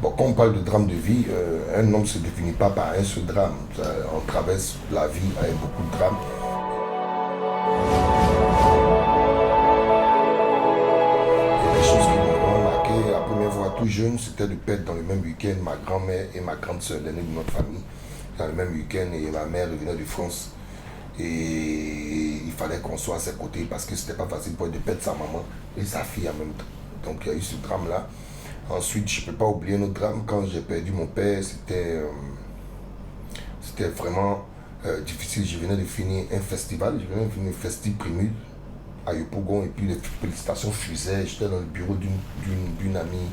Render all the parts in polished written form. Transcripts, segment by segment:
Bon, quand on parle de drame de vie, un homme ne se définit pas par un seul drame. On traverse la vie avec beaucoup de drames. Et les choses qui m'ont vraiment marqué, la première fois tout jeune, c'était de perdre dans le même week-end ma grand-mère et ma grande soeur, l'aînée de notre famille. Dans le même week-end, et ma mère revenait de France. Et il fallait qu'on soit à ses côtés parce que c'était pas facile pour elle de perdre sa maman et sa fille en même temps. Donc il y a eu ce drame-là. Ensuite, je ne peux pas oublier notre drame. Quand j'ai perdu mon père, c'était vraiment difficile. Je venais de finir un festival, je venais de finir un festival Primus à Yopougon et puis les félicitations fusaient. J'étais dans le bureau d'une amie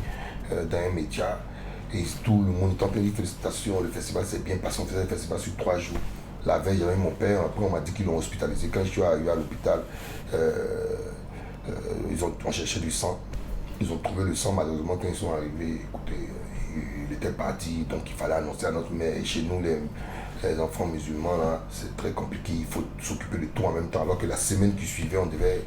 dans un média et tout le monde était en train de dire félicitations. Le festival s'est bien passé, on faisait le festival sur 3 jours. La veille, j'avais mon père, après on m'a dit qu'ils l'ont hospitalisé. Quand je suis arrivé à l'hôpital, euh, on cherchait du sang. Ils ont trouvé le sang, malheureusement, quand ils sont arrivés. Écoutez, il était parti, donc il fallait annoncer à notre mère. Et chez nous, les enfants musulmans, là, c'est très compliqué. Il faut s'occuper de tout en même temps. Alors que la semaine qui suivait, on devait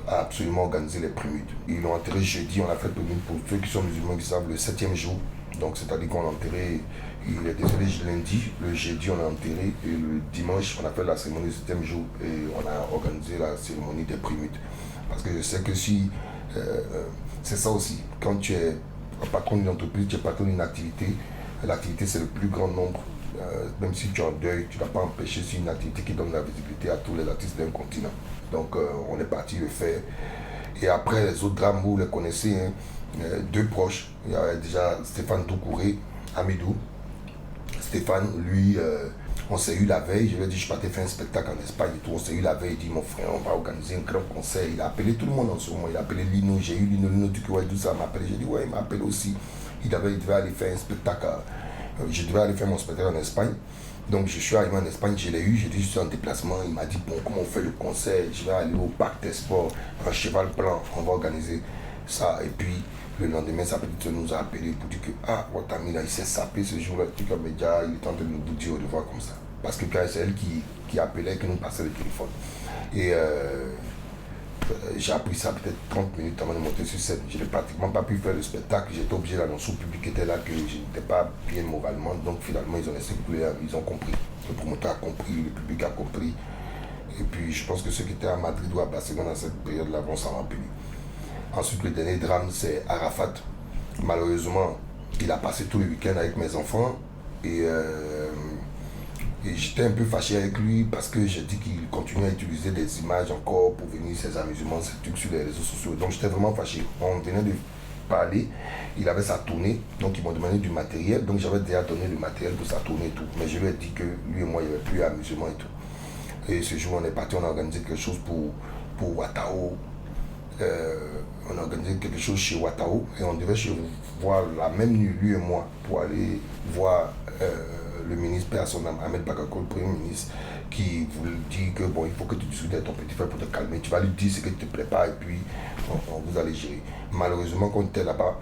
absolument organiser les préludes. Ils l'ont enterré jeudi, on a fait le prélude pour ceux qui sont musulmans qui savent le 7e jour. Donc, c'est-à-dire qu'on l'a enterré, il est décédé lundi, le jeudi, on l'a enterré, et le dimanche, on a fait la cérémonie du 7e jour et on a organisé la cérémonie des préludes. Parce que je sais que si. C'est ça aussi, quand tu es patron d'une entreprise, tu es patron d'une activité, l'activité c'est le plus grand nombre. Même si tu es en deuil, tu ne vas pas empêcher, c'est une activité qui donne la visibilité à tous les artistes d'un continent. Donc on est parti le faire. Et après les autres drames, vous les connaissez, hein, deux proches. Il y avait déjà Stéphane Doucouré, Amidou. Stéphane, lui, on s'est eu la veille. Je lui ai dit, je partais faire un spectacle en Espagne et tout. On s'est eu la veille. Il dit, mon frère, on va organiser un grand concert. Il a appelé tout le monde en ce moment. Il a appelé Lino. J'ai eu Lino du Kouai, tout ça m'a appelé. J'ai dit, ouais, il m'a appelé aussi. Il devait aller faire un spectacle. Je devais aller faire mon spectacle en Espagne. Donc je suis arrivé en Espagne, je l'ai eu, j'ai dit je suis en déplacement, il m'a dit bon comment on fait le concert, je vais aller au parc des sports, un cheval blanc, on va organiser ça. Et puis le lendemain, sa petite nous a appelé pour dire que ah, votre ami là, il s'est sapé ce jour-là, il est en train de nous dire au devoir comme ça. Parce que c'est elle qui appelait, qui nous passait le téléphone. Et j'ai appris ça peut-être 30 minutes avant de monter sur scène. Je n'ai pratiquement pas pu faire le spectacle. J'étais obligé d'annoncer au public qui était là que je n'étais pas bien moralement. Donc finalement, ils ont laissé couler, ils ont compris. Le promoteur a compris, le public a compris. Et puis je pense que ceux qui étaient à Madrid ou à Barcelone à cette période-là vont s'en rappeler. Ensuite, le dernier drame, c'est Arafat. Malheureusement, il a passé tout le week-end avec mes enfants. Et j'étais un peu fâché avec lui parce que j'ai dit qu'il continuait à utiliser des images encore pour venir ses amusements, ses trucs sur les réseaux sociaux. Donc j'étais vraiment fâché. On venait de parler, il avait sa tournée, donc ils m'ont demandé du matériel. Donc j'avais déjà donné le matériel pour sa tournée et tout. Mais je lui ai dit que lui et moi, il n'y avait plus d'amusement et tout. Et ce jour, on est parti, on a organisé quelque chose pour Watao. On a organisé quelque chose chez Watao et on devait voir la même nuit, lui et moi, pour aller voir le ministre, père à son âme, Ahmed Bakako, le premier ministre, qui vous dit que bon, il faut que tu discutes avec ton petit frère pour te calmer. Tu vas lui dire ce que tu ne te plaît pas et puis vous allez gérer. Malheureusement, quand on était là-bas,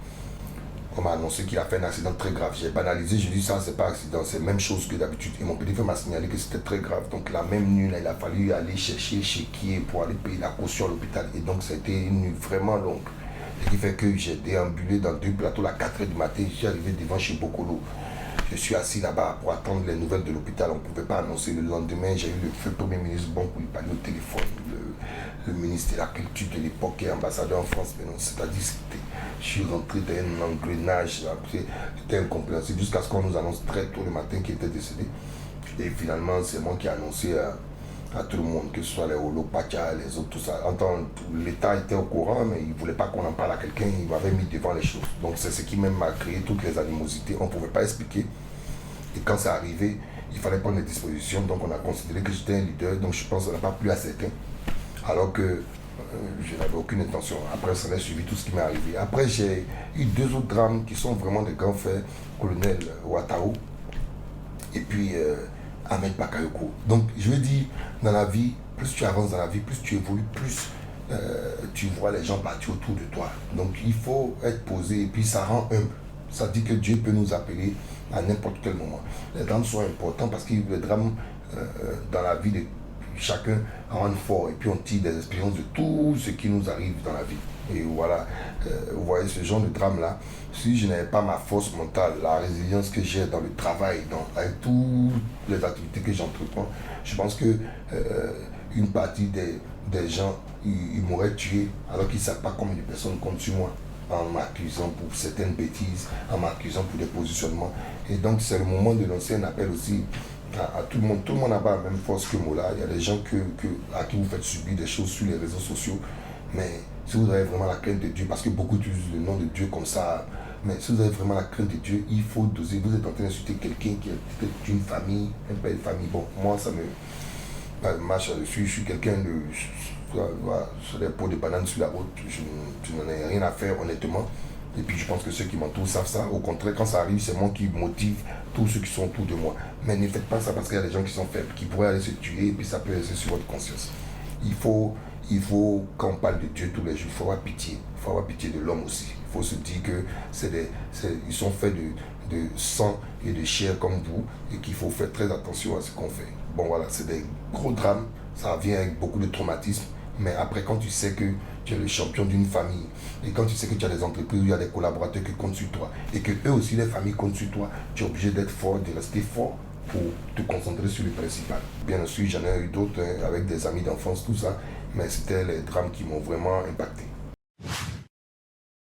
on m'a annoncé qu'il a fait un accident très grave. J'ai banalisé, je dis ça, c'est pas accident, c'est la même chose que d'habitude. Et mon petit frère m'a signalé que c'était très grave. Donc la même nuit, là, il a fallu aller chercher chez qui pour aller payer la caution à l'hôpital. Et donc ça a été une nuit vraiment longue. Ce qui fait que j'ai déambulé dans 2 plateaux à 4 h du matin. Je suis arrivé devant chez Bokolo. Je suis assis là-bas pour attendre les nouvelles de l'hôpital. On ne pouvait pas annoncer. Le lendemain, j'ai eu le feu premier ministre Bon pour lui parler au téléphone. Le ministre de la Culture de l'époque qui est ambassadeur en France. C'est-à-dire, je suis rentré dans un engrenage. C'était incompréhensible jusqu'à ce qu'on nous annonce très tôt le matin qu'il était décédé. Et finalement, c'est moi qui ai annoncé à tout le monde, que ce soit les Holopacha, les autres, tout ça. L'État était au courant, mais il ne voulait pas qu'on en parle à quelqu'un, il m'avait mis devant les choses. Donc c'est ce qui même m'a créé toutes les animosités, on ne pouvait pas expliquer. Et quand c'est arrivé, il fallait prendre des dispositions, donc on a considéré que j'étais un leader, donc je pense qu'on n'a pas plu à certains. Alors que je n'avais aucune intention. Après, ça a suivi tout ce qui m'est arrivé. Après, j'ai eu 2 autres drames qui sont vraiment des grands faits, colonel Ouattao, et puis Ahmed Bakayoko. Donc, je veux dire, dans la vie, plus tu avances dans la vie, plus tu évolues, plus tu vois les gens partir autour de toi. Donc, il faut être posé et puis ça rend humble. Ça dit que Dieu peut nous appeler à n'importe quel moment. Les drames sont importants parce que les drames dans la vie de chacun rendent fort et puis on tire des expériences de tout ce qui nous arrive dans la vie. Et voilà, vous voyez ce genre de drame-là. Si je n'avais pas ma force mentale, la résilience que j'ai dans le travail, avec toutes les activités que j'entreprends, je pense que une partie des gens, ils m'auraient tué alors qu'ils ne savent pas combien de personnes comptent sur moi en m'accusant pour certaines bêtises, en m'accusant pour des positionnements. Et donc c'est le moment de lancer un appel aussi à tout le monde. Tout le monde n'a pas la même force que Mola. Il y a des gens à qui vous faites subir des choses sur les réseaux sociaux. Mais si vous avez vraiment la crainte de Dieu, parce que beaucoup utilisent le nom de Dieu comme ça, mais si vous avez vraiment la crainte de Dieu, il faut doser. Vous êtes en train d'insulter quelqu'un qui est peut-être d'une famille, un père de famille. Bon, moi, ça me marche là-dessus. Je suis quelqu'un de... Sur les pots de bananes sur la route, je n'en ai rien à faire, honnêtement. Et puis je pense que ceux qui m'entourent savent ça. Au contraire, quand ça arrive, c'est moi qui motive tous ceux qui sont autour de moi. Mais ne faites pas ça parce qu'il y a des gens qui sont faibles, qui pourraient aller se tuer et puis ça peut rester sur votre conscience. Il faut, quand on parle de Dieu tous les jours, il faut avoir pitié. Il faut avoir pitié de l'homme aussi. Il faut se dire que ils sont faits de sang et de chair comme vous et qu'il faut faire très attention à ce qu'on fait. Bon voilà, c'est des gros drames. Ça vient avec beaucoup de traumatisme. Mais après, quand tu sais que tu es le champion d'une famille, et quand tu sais que tu as des entreprises où il y a des collaborateurs qui comptent sur toi, et que eux aussi, les familles comptent sur toi, tu es obligé d'être fort, de rester fort pour te concentrer sur le principal. Bien sûr, j'en ai eu d'autres avec des amis d'enfance, tout ça, mais c'était les drames qui m'ont vraiment impacté.